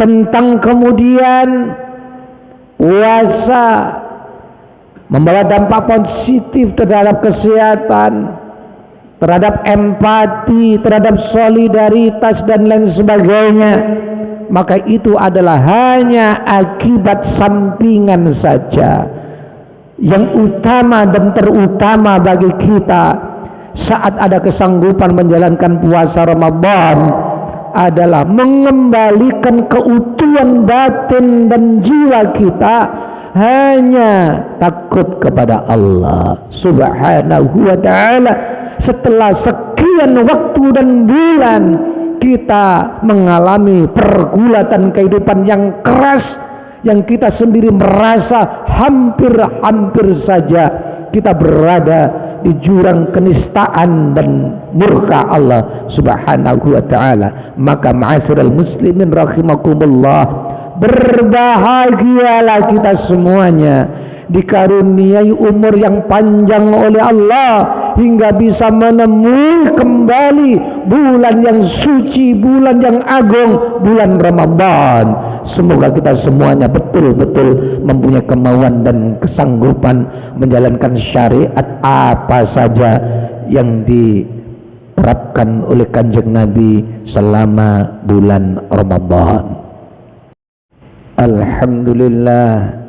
tentang kemudian puasa membawa dampak positif terhadap kesehatan, terhadap empati, terhadap solidaritas dan lain sebagainya, maka itu adalah hanya akibat sampingan saja. Yang utama dan terutama bagi kita saat ada kesanggupan menjalankan puasa Ramadan adalah mengembalikan keutuhan batin dan jiwa kita hanya takut kepada Allah Subhanahu wa ta'ala. Setelah sekian waktu dan bulan kita mengalami pergulatan kehidupan yang keras, yang kita sendiri merasa hampir-hampir saja kita berada di jurang kenistaan dan murka Allah Subhanahu wa ta'ala. Maka ma'asyiral muslimin rahimakumullah, berbahagialah kita semuanya dikaruniai umur yang panjang oleh Allah hingga bisa menemui kembali bulan yang suci, bulan yang agung, bulan Ramadan. Semoga kita semuanya betul-betul mempunyai kemauan dan kesanggupan menjalankan syariat apa saja yang diterapkan oleh Kanjeng Nabi selama bulan Ramadan. Alhamdulillah,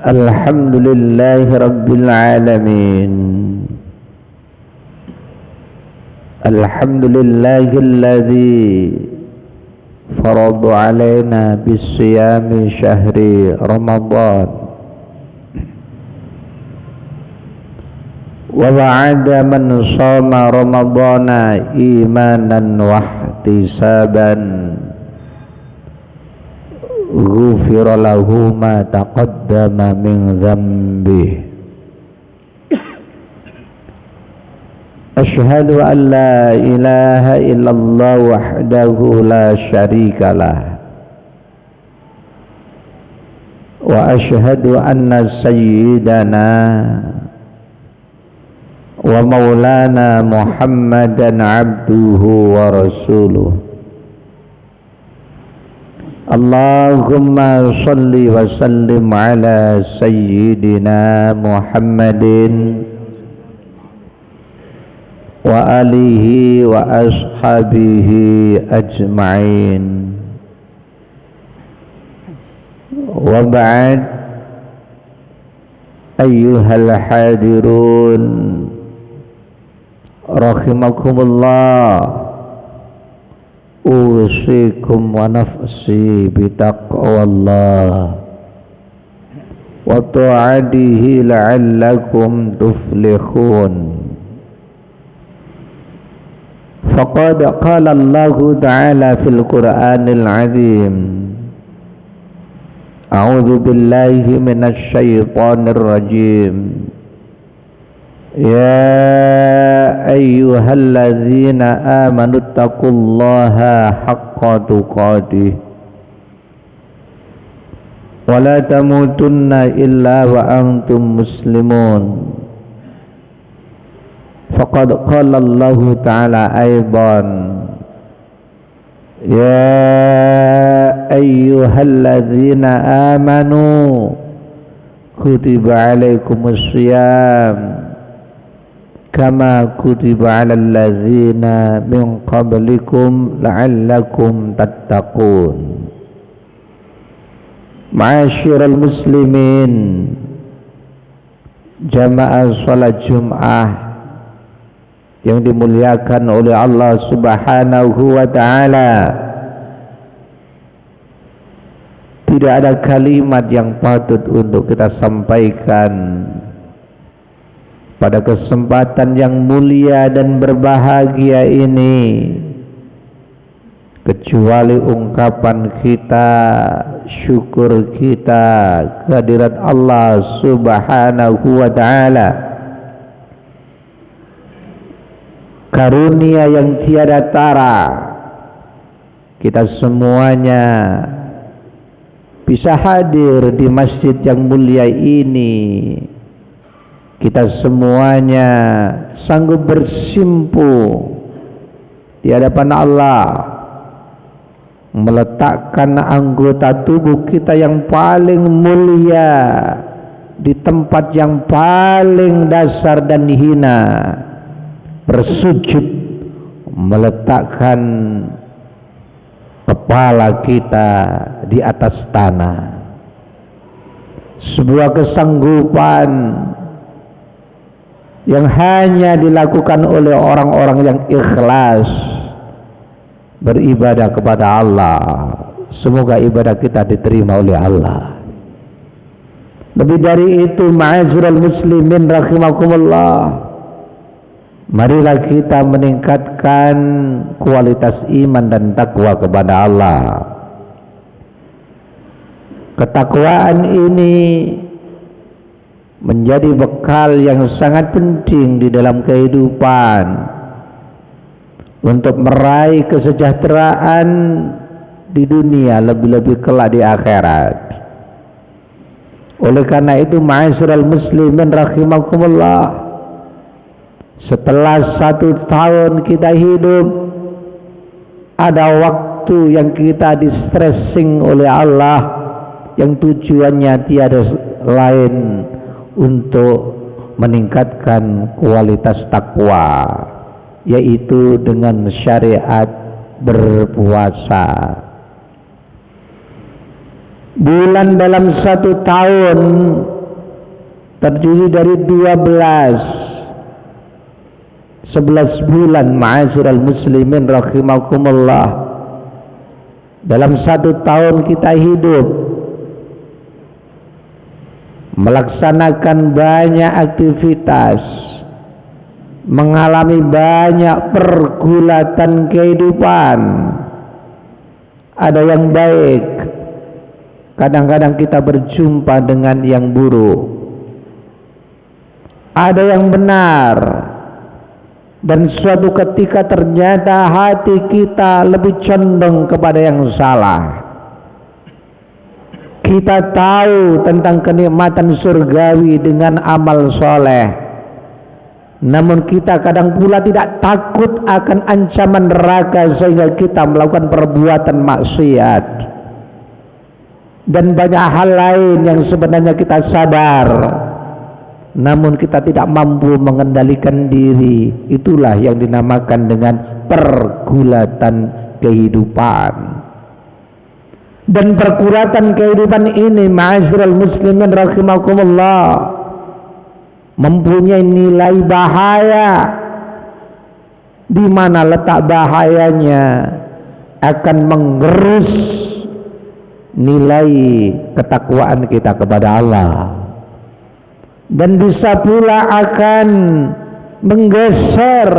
alhamdulillahi rabbil alamin. Alhamdulillahilladzi farada alaina bisiyami syahri Ramadan wa wa'ada man shama Ramadana imanan wa ihtisaban ghufira lahu ma taqaddama min dhanbihi. Asyhadu an la ilaha illallah wahdahu la syarika lah wa asyhadu anna sayyidana wa maulana Muhammadan abduhu wa rasuluh. Allahumma salli wa sallim ala sayyidina Muhammadin wa alihi wa ashabihi ajma'in. Wa ba'd, ayyuhal hadirun rahimakumullah, usikum wa nafsi bitaqwallah wa ta'adihi la'allakum tuflihun. Faqad qala Allah ta'ala fil Qur'anil azim, a'udzu billahi minasy syaithanir rajim, ya ayyuhalladzina amanu taqullaha haqqa tuqatih wa la tamutunna illa wa antum muslimun. Faqad qala Allah ta'ala aidan, ya ayyuhalladzina amanu kutiba alaikumus shiyam kama kutiba alal ladzina min qablikum la'allakum tattaqun. Ma'asyiral muslimin, jamaah salat Jumat yang dimuliakan oleh Allah Subhanahu wa ta'ala, tidak ada kalimat yang patut untuk kita sampaikan pada kesempatan yang mulia dan berbahagia ini kecuali ungkapan kita, syukur kita kehadirat Allah Subhanahu wa ta'ala, karunia yang tiada tara. Kita semuanya bisa hadir di masjid yang mulia ini. Kita semuanya sanggup bersimpu di hadapan Allah, meletakkan anggota tubuh kita yang paling mulia di tempat yang paling dasar dan hina, bersujud, meletakkan kepala kita di atas tanah. Sebuah kesanggupan yang hanya dilakukan oleh orang-orang yang ikhlas beribadah kepada Allah. Semoga ibadah kita diterima oleh Allah. Lebih dari itu, ma'asyiral muslimin rahimakumullah, marilah kita meningkatkan kualitas iman dan takwa kepada Allah. Ketakwaan ini menjadi bekal yang sangat penting di dalam kehidupan untuk meraih kesejahteraan di dunia, lebih-lebih kelak di akhirat. Oleh karena itu, ma'asyiral muslimin rahimakumullah, setelah 1 tahun kita hidup, ada waktu yang kita di-stressing oleh Allah, yang tujuannya tiada lain untuk meningkatkan kualitas takwa, yaitu dengan syariat berpuasa. Bulan dalam 1 tahun terdiri dari 11 bulan, ma'asyiral muslimin rahimakumullah. Dalam 1 tahun kita hidup, melaksanakan banyak aktivitas, mengalami banyak pergulatan kehidupan. Ada yang baik, kadang-kadang kita berjumpa dengan yang buruk. Ada yang benar, dan suatu ketika ternyata hati kita lebih condong kepada yang salah. Kita tahu tentang kenikmatan surgawi dengan amal soleh, namun kita kadang pula tidak takut akan ancaman neraka sehingga kita melakukan perbuatan maksiat. Dan banyak hal lain yang sebenarnya kita sadar, namun kita tidak mampu mengendalikan diri. Itulah yang dinamakan dengan pergulatan kehidupan. Dan pergulatan kehidupan ini, ma'asyiral muslimin rahimakumullah, mempunyai nilai bahaya, di mana letak bahayanya akan menggerus nilai ketakwaan kita kepada Allah, dan bisa pula akan menggeser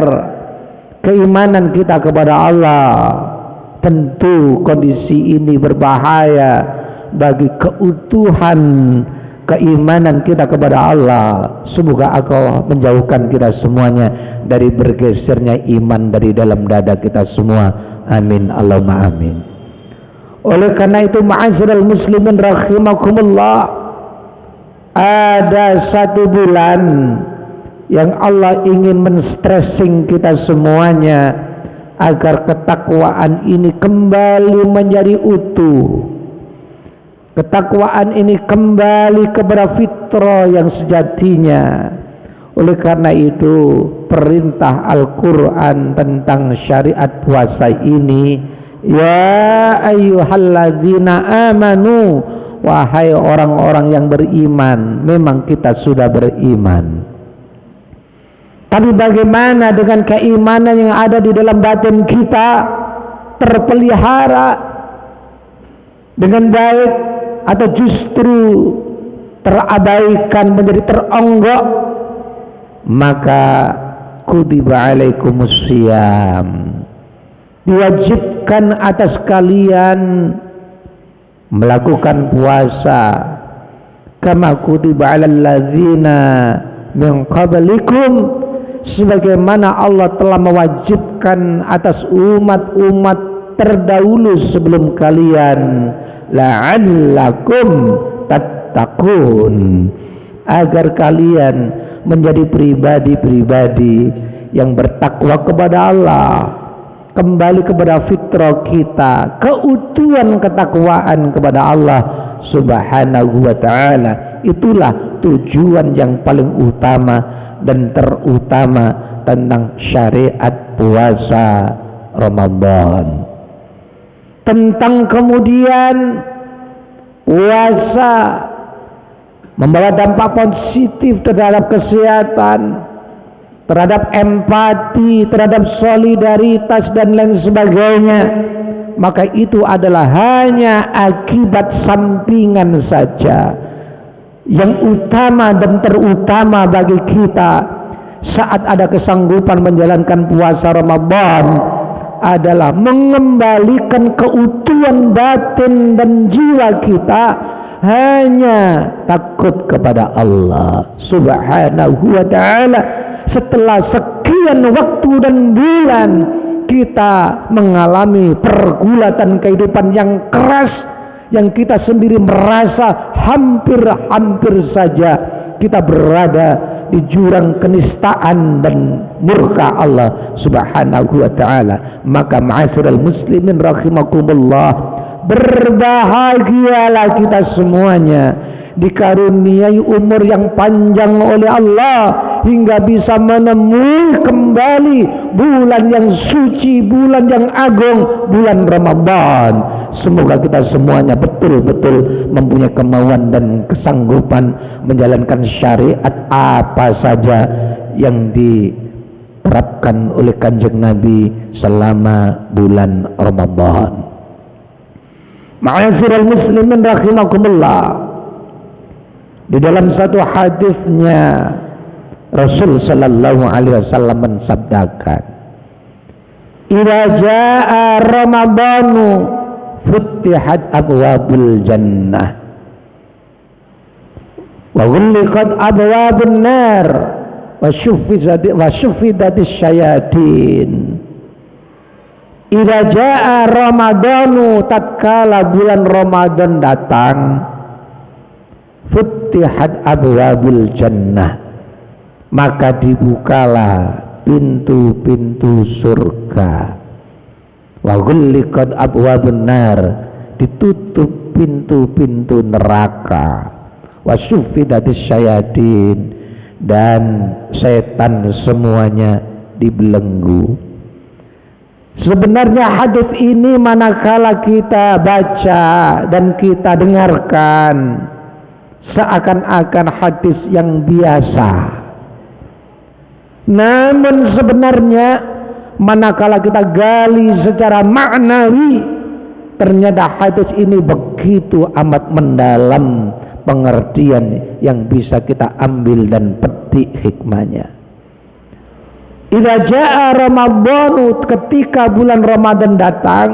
keimanan kita kepada Allah. Tentu kondisi ini berbahaya bagi keutuhan keimanan kita kepada Allah. Semoga Allah menjauhkan kita semuanya dari bergesernya iman dari dalam dada kita semua. Amin, Allahumma amin. Oleh karena itu, ma'asyiral muslimin rahimakumullah, ada 1 bulan yang Allah ingin men-stressing kita semuanya agar ketakwaan ini kembali menjadi utuh. Ketakwaan ini kembali kepada fitrah yang sejatinya. Oleh karena itu, perintah Al-Quran tentang syariat puasa ini, ya ayyuhalladzina amanu, wahai orang-orang yang beriman. Memang kita sudah beriman, tapi bagaimana dengan keimanan yang ada di dalam batin kita? Terpelihara dengan baik atau justru terabaikan, menjadi teronggok? Maka kutiba alaikumus syiyam, diwajibkan atas kalian melakukan puasa, kama kutiba alal ladzina min qablikum, sebagaimana Allah telah mewajibkan atas umat-umat terdahulu sebelum kalian, la'allakum tattaqun, agar kalian menjadi pribadi-pribadi yang bertakwa kepada Allah. kembali kepada fitrah kita, keutuhan ketakwaan kepada Allah Subhanahu wa ta'ala. Itulah tujuan yang paling utama dan terutama tentang syariat puasa Ramadan. Tentang kemudian puasa membawa dampak positif terhadap kesehatan, terhadap empati, terhadap solidaritas dan lain sebagainya, maka itu adalah hanya akibat sampingan saja. Yang utama dan terutama bagi kita saat ada kesanggupan menjalankan puasa Ramadan adalah mengembalikan keutuhan batin dan jiwa kita hanya takut kepada Allah Subhanahu wa ta'ala. Setelah sekian waktu dan bulan kita mengalami pergulatan kehidupan yang keras, yang kita sendiri merasa hampir-hampir saja kita berada di jurang kenistaan dan murka Allah Subhanahu wa ta'ala, maka ma'asyiral muslimin rahimakumullah, berbahagialah kita semuanya dikaruniai umur yang panjang oleh Allah hingga bisa menemui kembali bulan yang suci, bulan yang agung, bulan Ramadan. Semoga kita semuanya betul-betul mempunyai kemauan dan kesanggupan menjalankan syariat apa saja yang diterapkan oleh Kanjeng Nabi selama bulan Ramadan. Ma'asyiral muslimin rahimakumullah, di dalam satu hadisnya Rasul sallallahu alaihi wasallam mensabdakan, "Idza jaa Ramadanu futtihat abwabul jannah wa ghulqat abwabun nar wa syuffidatis syayatin." Idza jaa Ramadanu, tatkala bulan Ramadan datang, futtihat abwabul jannah, maka dibukalah pintu-pintu surga. Wa ghulqat abwabun nar, ditutup pintu-pintu neraka. Wa syuffidatis syayatin, dan setan semuanya dibelenggu. Sebenarnya hadis ini manakala kita baca dan kita dengarkan seakan-akan hadis yang biasa, namun sebenarnya manakala kita gali secara maknawi, ternyata hadis ini begitu amat mendalam pengertian yang bisa kita ambil dan petik hikmahnya. Idza jaa Ramadhanu, ketika bulan Ramadan datang,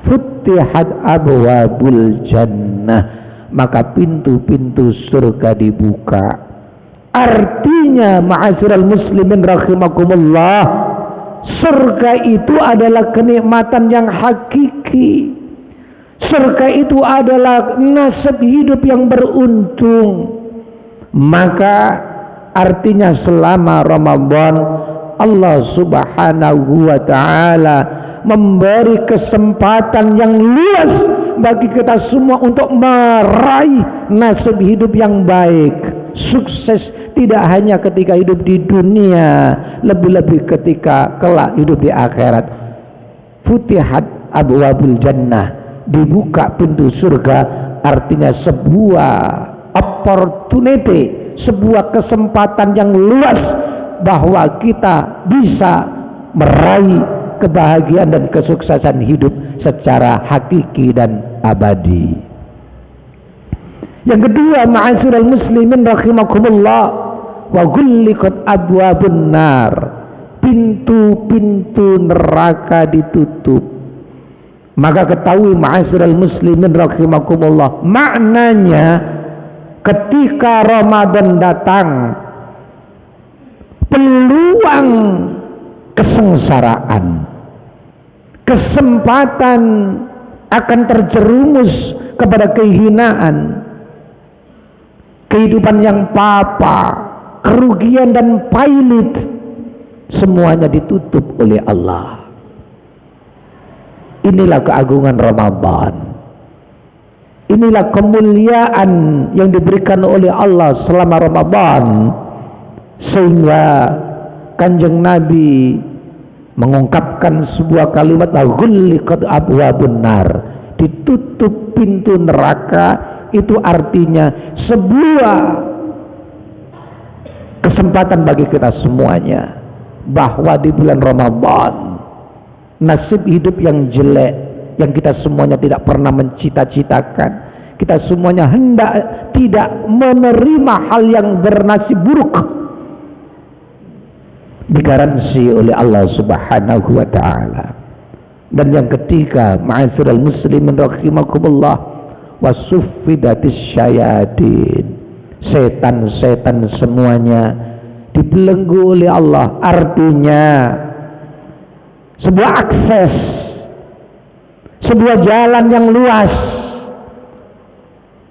futtihat abwabul jannah, maka pintu-pintu surga dibuka. Artinya ma'asyiral muslimin rahimakumullah, surga itu adalah kenikmatan yang hakiki. Surga itu adalah nasib hidup yang beruntung. Maka artinya selama Ramadan Allah Subhanahu wa ta'ala memberi kesempatan yang luas bagi kita semua untuk meraih nasib hidup yang baik, sukses tidak hanya ketika hidup di dunia, lebih-lebih ketika kelak hidup di akhirat. Futihat abwabul jannah, dibuka pintu surga, artinya sebuah opportunity, sebuah kesempatan yang luas bahwa kita bisa meraih kebahagiaan dan kesuksesan hidup secara hakiki dan abadi. Yang kedua, ma'asyiral muslimin rahimakumullah, wa ghulqat abwabun nar, pintu-pintu neraka ditutup. Maka ketahui ma'asyiral muslimin rahimakumullah, maknanya ketika Ramadan datang, peluang kesengsaraan, kesempatan akan terjerumus kepada kehinaan, kehidupan yang papa, kerugian dan pailit, semuanya ditutup oleh Allah. Inilah keagungan Ramadan. Inilah kemuliaan yang diberikan oleh Allah selama Ramadan, sehingga Kanjeng Nabi mengungkapkan sebuah kalimat, ghulliqat abwabun nar, ditutup pintu neraka. Itu artinya sebuah kesempatan bagi kita semuanya, bahwa di bulan Ramadan nasib hidup yang jelek yang kita semuanya tidak pernah mencita-citakan, kita semuanya hendak tidak menerima hal yang bernasib buruk, digaransi oleh Allah Subhanahu wa taala. Dan yang ketiga, ma'asyiral muslimin rahimakumullah, wasuffidatis syayatin, setan-setan semuanya dibelenggu oleh Allah. Artinya sebuah akses, sebuah jalan yang luas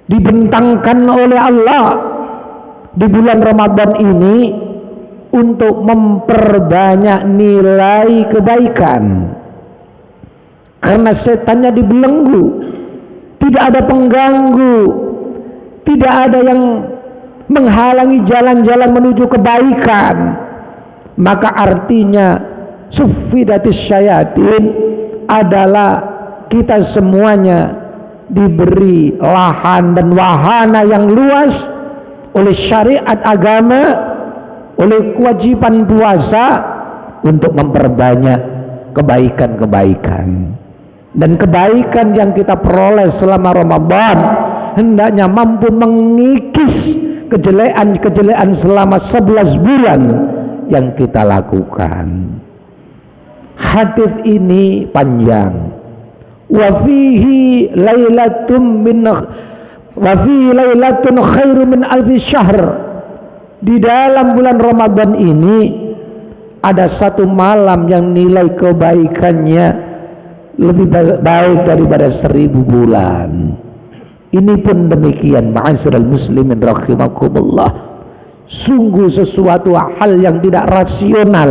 dibentangkan oleh Allah di bulan Ramadan ini untuk memperbanyak nilai kebaikan. Karena setannya dibelenggu, tidak ada pengganggu, tidak ada yang menghalangi jalan-jalan menuju kebaikan. Maka artinya suffidatis syayatin adalah kita semuanya diberi lahan dan wahana yang luas oleh syariat agama, oleh kewajiban puasa untuk memperbanyak kebaikan-kebaikan. Dan kebaikan yang kita peroleh selama Ramadan hendaknya mampu mengikis kejelekan-kejelekan selama 11 bulan yang kita lakukan. Hadis ini panjang. Wa fihi lailatun khairu min alfi syahr. Di dalam bulan Ramadan ini ada satu malam yang nilai kebaikannya lebih baik daripada 1000 bulan. Ini pun demikian, ma'asyiral muslimin rahimakumullah. Sungguh sesuatu hal yang tidak rasional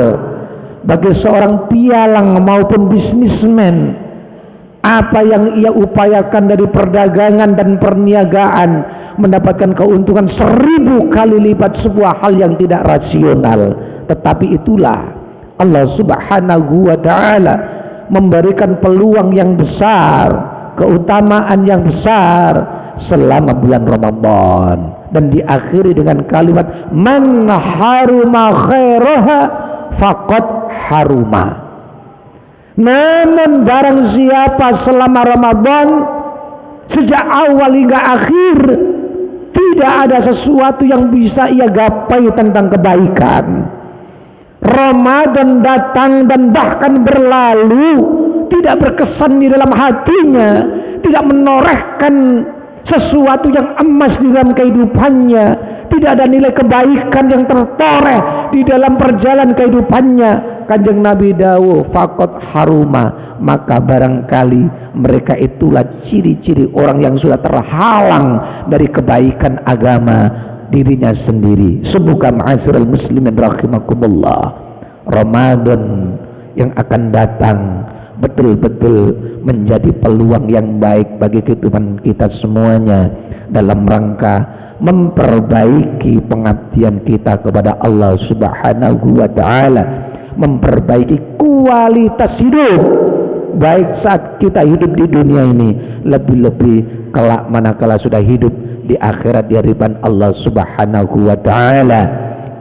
bagi seorang pialang maupun bisnismen. Apa yang ia upayakan dari perdagangan dan perniagaan mendapatkan keuntungan 1000 kali lipat sebuah hal yang tidak rasional. Tetapi itulah Allah Subhanahu wa ta'ala memberikan peluang yang besar, keutamaan yang besar selama bulan Ramadan, dan diakhiri dengan kalimat man haruma khairaha faqad haruma. Namun barang siapa selama Ramadan sejak awal hingga akhir tidak ada sesuatu yang bisa ia gapai tentang kebaikan, Ramadan datang dan bahkan berlalu tidak berkesan di dalam hatinya, tidak menorehkan sesuatu yang emas di dalam kehidupannya, tidak ada nilai kebaikan yang tertoreh di dalam perjalanan kehidupannya. Kanjeng Nabi dawuh faqad haruma, maka barangkali mereka itulah ciri-ciri orang yang sudah terhalang dari kebaikan agama dirinya sendiri. Semoga ma'asyiral muslimin rahimakumullah, Ramadan yang akan datang betul-betul menjadi peluang yang baik bagi kehidupan kita semuanya dalam rangka memperbaiki pengabdian kita kepada Allah Subhanahu wa ta'ala, memperbaiki kualitas hidup baik saat kita hidup di dunia ini, lebih-lebih kelak manakala sudah hidup di akhirat di hadapan Allah Subhanahu wa ta'ala.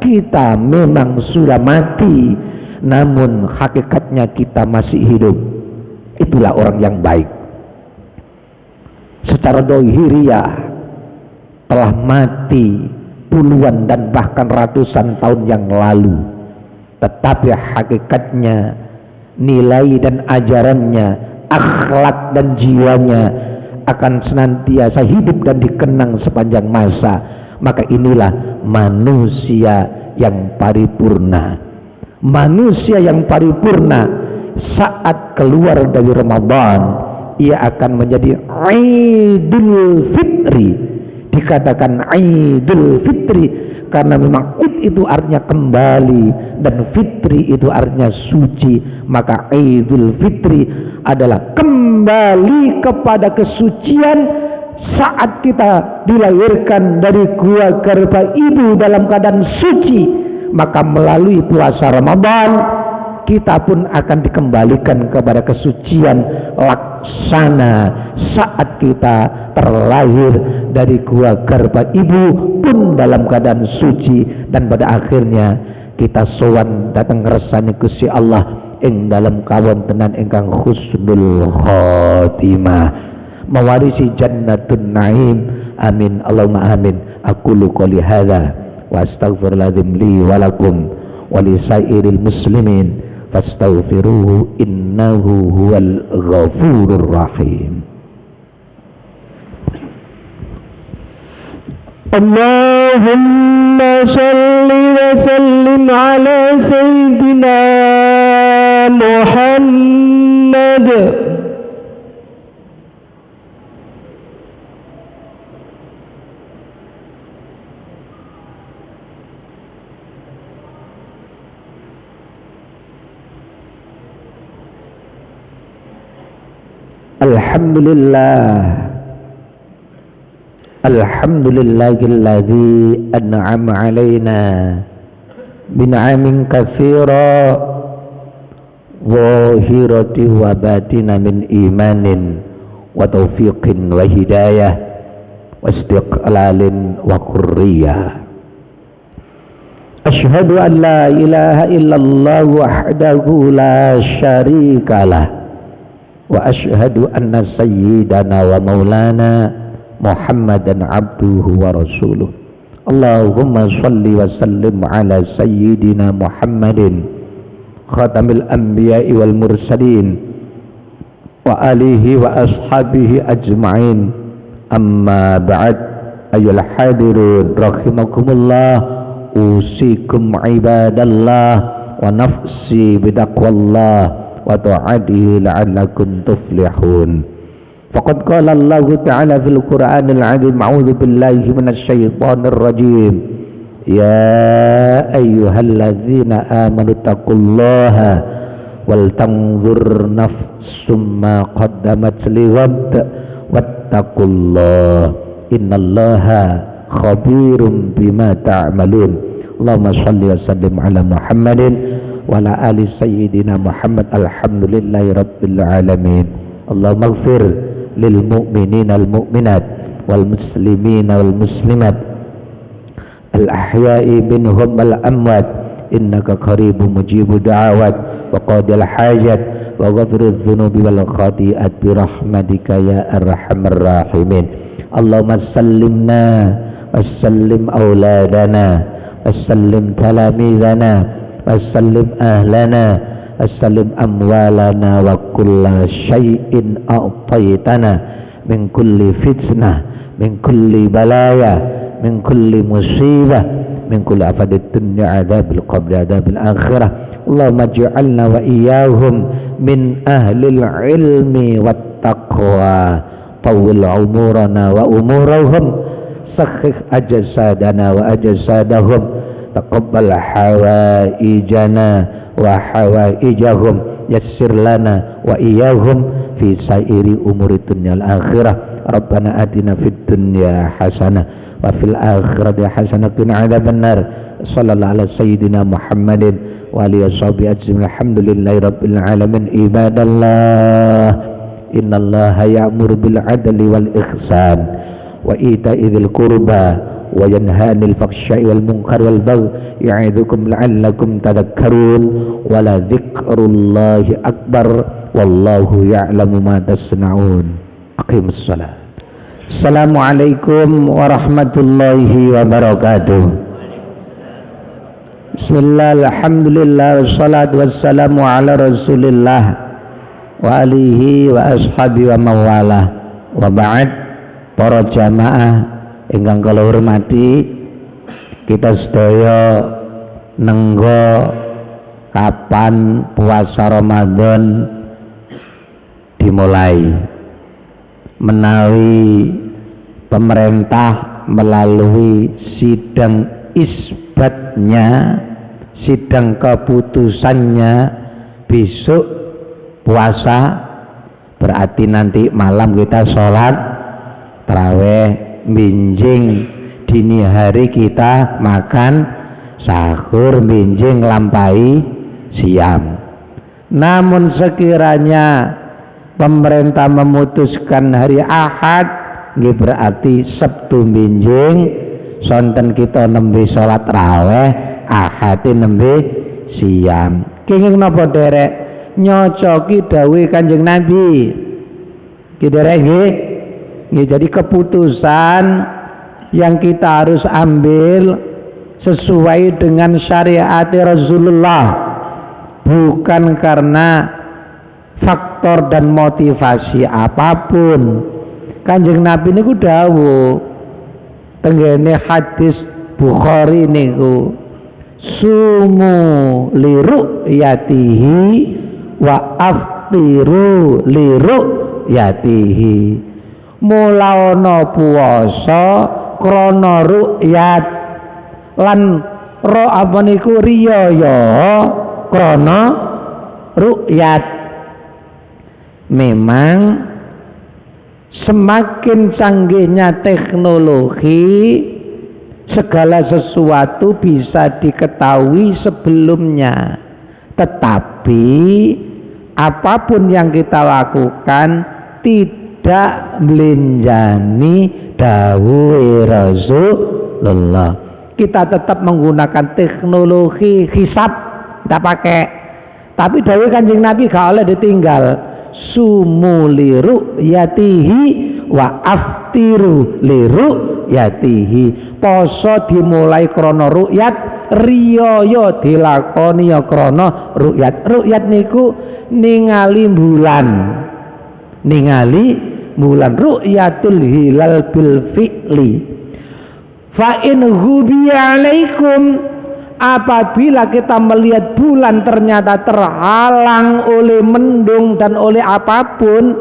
Kita memang sudah mati, namun hakikatnya kita masih hidup. Itulah orang yang baik. Secara dohiriyah telah mati puluhan dan bahkan ratusan tahun yang lalu, tetapi hakikatnya nilai dan ajarannya, akhlak dan jiwanya akan senantiasa hidup dan dikenang sepanjang masa. Maka inilah manusia yang paripurna. Manusia yang paripurna saat keluar dari Ramadan, ia akan menjadi Idul Fitri, dikatakan Idul Fitri karena memang id itu artinya kembali dan fitri itu artinya suci. Maka Idul Fitri adalah kembali kepada kesucian saat kita dilahirkan dari gua gerba ibu dalam keadaan suci. Maka melalui puasa Ramadan kita pun akan dikembalikan kepada kesucian laksana saat kita terlahir dari gua gerba ibu pun dalam keadaan suci, dan pada akhirnya kita sowan datang ngersani Gusti Allah ing dalam kawontenan ingkang husnul khotimah, mewarisi jannatun naim. Amin Allahumma amin. Aqulu qouli hadza wa astaghfirullahadzim li wa lakum wa li sairil muslimin fastaghfiruhu innahu huwal ghafurur rahim. Allahumma salli wa sallim ala sayyidina Muhammad. Alhamdulillahilladzi an'ama alaina bin'amin katsira zahirati wa batina min imanin wa taufiqin wa hidayah wa istiqlalin wa hurriyah. Asyhadu an la ilaha illallah wahdahu la syarikalah wa asyhadu anna sayyidana wa maulana Muhammadan abduhu wa rasuluh. Allahumma salli wa sallim ala sayyidina Muhammadin khatamil anbiya'i wal mursalin wa alihi wa ashabihi ajma'in. Amma ba'd. Ayyuhal hadirun rahimakumullah, usikum ibadallah wa nafsi bidaqwallah wa ta'adihi la'allakum tuflihun. Faqad qala Allah ta'ala fil Qur'anil 'azim, a'udzu billahi minasy syaithanir rajim. Ya ayyuhalladzina amanu taqullaha wal tanzur nafsum ma qaddamat lighad wattaqullaha innallaha khabirum bima ta'malun. Allahumma shalli wa sallim ala Muhammadin wa ala ali sayyidina Muhammad. Alhamdulillahi rabbil alamin. Allahumma ighfir lil mu'minina wal mu'minat wal muslimina wal muslimat al ahya'i minhum wal amwat innaka qaribun mujibud da'awat wa qadil hajat wa ghafirudz dzunubi wal khati'at bi rahmatika ya arhamar rahimin. Allahumma sallimna wa sallim auladana wa sallim talamizana wa sallim ahlana assalim amwalana wa kulla syai'in a'taytana min kulli fitnah min kulli balaya min kulli musibah min kulli afadid dunya adabil qabri adabil akhirah. Allahumma ij'alna wa iyyahum min ahlil ilmi wat taqwa tawwil umurana wa umurahum sakhih ajsadana wa ajsadahum taqabbal hawaijana wa hawaijahum yassir lana wa iyyahum fi sairi umuri dunya al akhirah. Rabbana atina fid dunya hasanah wa fil akhirati hasanah wa qina adzabannar. Sallallahu ala sayyidina Muhammadin wa alihi washabihi ajmain. Alhamdulillahi rabbil alamin. Ibadallah, innallaha ya'muru bil adli wal ihsan wa ita'i dzil qurba wa yanhanil fakhsya'i wal munkari wal baghi ya'idukum la'allakum tadhakkarun wa la dzikrullahi akbar wallahu ya'lamu ma tasna'un. Aqimus shalah. Assalamualaikum warahmatullahi wabarakatuh. Bismillah, alhamdulillah, wassalatu wassalamu ala rasulillah wa alihi wa ashabi wa mawalah wa ba'd. Para jamaah ingkang kula hormati, kita sedaya nenggo kapan puasa Ramadan dimulai, menawi pemerintah melalui sidang isbatnya, sidang keputusannya besok puasa, berarti nanti malam kita sholat tarawih, binjing dini hari kita makan sahur, binjing lampai siam. Namun sekiranya pemerintah memutuskan hari Ahad, berarti Sabtu binjing sonten kita nembe sholat tarawih, Ahad nembe siam. Kenging napa derek nyocoki dawuh Kanjeng Nabi. Kira nggih. Jadi keputusan yang kita harus ambil sesuai dengan syariat Rasulullah, bukan karena faktor dan motivasi apapun. Kanjeng Nabi niku dawuh tenggene hadis Bukhari niku, sumu li ru'yatihi wa aftiru li ru'yatihi. Mulawana puasa krana ru'yat lan ro apa niku riyaya krana ru'yat. Memang semakin canggihnya teknologi, segala sesuatu bisa diketahui sebelumnya. Tetapi apapun yang kita lakukan tidak melenjani dawuh Rasulullah. Kita tetap menggunakan teknologi hisab, kita pakai. Tapi dawuh Kanjeng Nabi gak oleh ditinggal. Sumu li ru'yatihi wa aftiru li ru'yatihi. Poso dimulai krana ru'yat, riyaya dilakoni ya krana ru'yat. Ru'yat niku ningali bulan. Ningali bulan, ru'yatul hilal bil fi'li. Fa in ghubiya alaikum, apabila kita melihat bulan ternyata terhalang oleh mendung dan oleh apapun,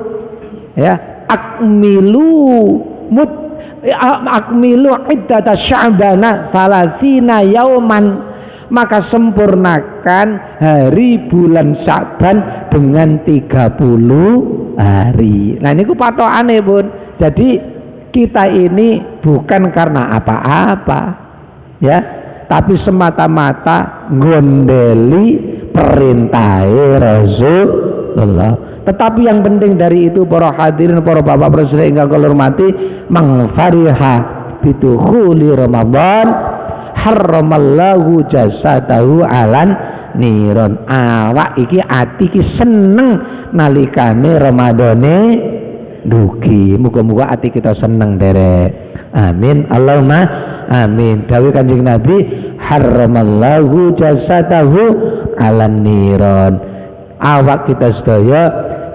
ya, akmilu iddata sya'bana salasina yauman, maka sempurnakan hari bulan Sya'ban dengan 30 hari. Nah ini ku patokane pun. Jadi kita ini bukan karena apa-apa, ya, tapi semata-mata gondeli perintah Rasulullah. Tetapi yang penting dari itu para hadirin, para bapak presiden ingkang kula hormati, mangfariha bidukhuli Ramadan harramallahu jasadahu alan niron. Awak iki ati iki seneng nalikane Ramadane dugi. Muga-muga ati kita seneng derek. Amin. Allahumma amin. Dawuh Kanjeng Nabi, harramallahu jasadahu alan niron. Awak kita sedaya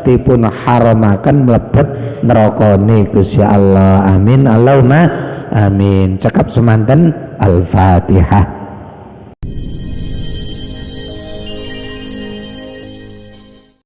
dipun haramaken mlebet nerakane Gusti Allah. Amin. Allahumma amin. Cekap semanten Al-Fatihah.